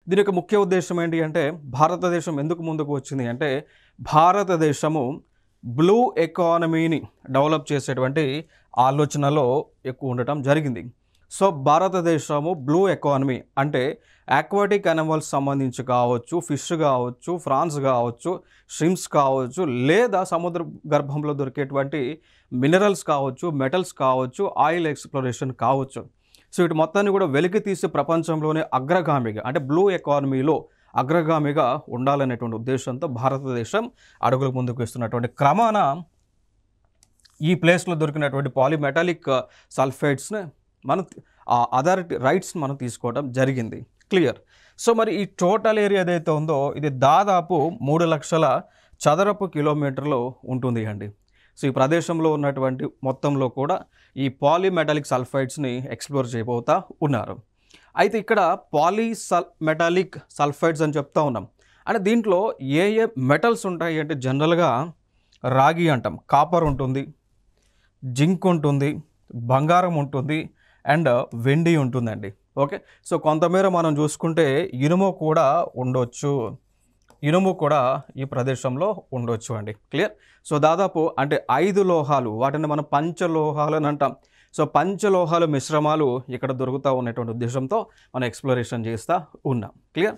దీని యొక్క ముఖ్య ఉద్దేశం ఏంటి అంటే భారతదేశం ఎందుకు ముందుకు వచ్చింది అంటే భారతదేశము బ్లూ ఎకానమీని డెవలప్ చేసేటువంటి ఆలోచనలో ఎక్కువ ఉండటం జరిగింది. సో భారతదేశము బ్లూ ఎకానమీ అంటే ఆక్వాటిక్ యానిమల్స్ సంబంధించి కావచ్చు, ఫిష్ కావచ్చు, ఫ్రాన్స్ కావచ్చు, షిమ్స్ కావచ్చు, లేదా సముద్ర గర్భంలో దొరికేటువంటి మినరల్స్ కావచ్చు, మెటల్స్ కావచ్చు, ఆయిల్ ఎక్స్ప్లోరేషన్ కావచ్చు. సో వీటి మొత్తాన్ని కూడా వెలికి తీసి ప్రపంచంలోనే అగ్రగామిగా అంటే బ్లూ ఎకానమీలో అగ్రగామిగా ఉండాలనేటువంటి ఉద్దేశంతో భారతదేశం అడుగులు ముందుకు వేస్తున్నటువంటి క్రమాన ఈ ప్లేస్లో దొరికినటువంటి పాలిమెటాలిక్ సల్ఫైడ్స్ని మనం అథారిటీ రైట్స్ మనం తీసుకోవడం జరిగింది. క్లియర్. సో మరి ఈ టోటల్ ఏరియా ఏదైతే ఉందో ఇది దాదాపు 3 లక్షల చదరపు కిలోమీటర్లు ఉంటుంది అండి. సో ఈ ప్రదేశంలో ఉన్నటువంటి మొత్తంలో కూడా ఈ పాలిమెటాలిక్ సల్ఫైడ్స్ని ఎక్స్ప్లోర్ చేయబోతా ఉన్నారు. అయితే ఇక్కడ మెటాలిక్ సల్ఫైడ్స్ అని చెప్తా ఉన్నాం. అంటే దీంట్లో ఏ ఏ మెటల్స్ ఉంటాయి అంటే జనరల్గా రాగి అంటాం, కాపర్ ఉంటుంది, జింక్ ఉంటుంది, బంగారం ఉంటుంది అండ్ వెండి ఉంటుందండి. ఓకే. సో కొంతమేర మనం చూసుకుంటే ఇనుము కూడా ఉండొచ్చు, ఇనుము కూడా ఈ ప్రదేశంలో ఉండొచ్చు అండి. క్లియర్. సో దాదాపు అంటే 5 లోహాలు, వాటిని మనం పంచలోహాలు అని అంటాం. సో పంచలోహాల మిశ్రమాలు ఇక్కడ దొరుకుతూ ఉన్నటువంటి ఉద్దేశంతో మనం ఎక్స్ప్లోరేషన్ చేస్తూ ఉన్నాం. క్లియర్.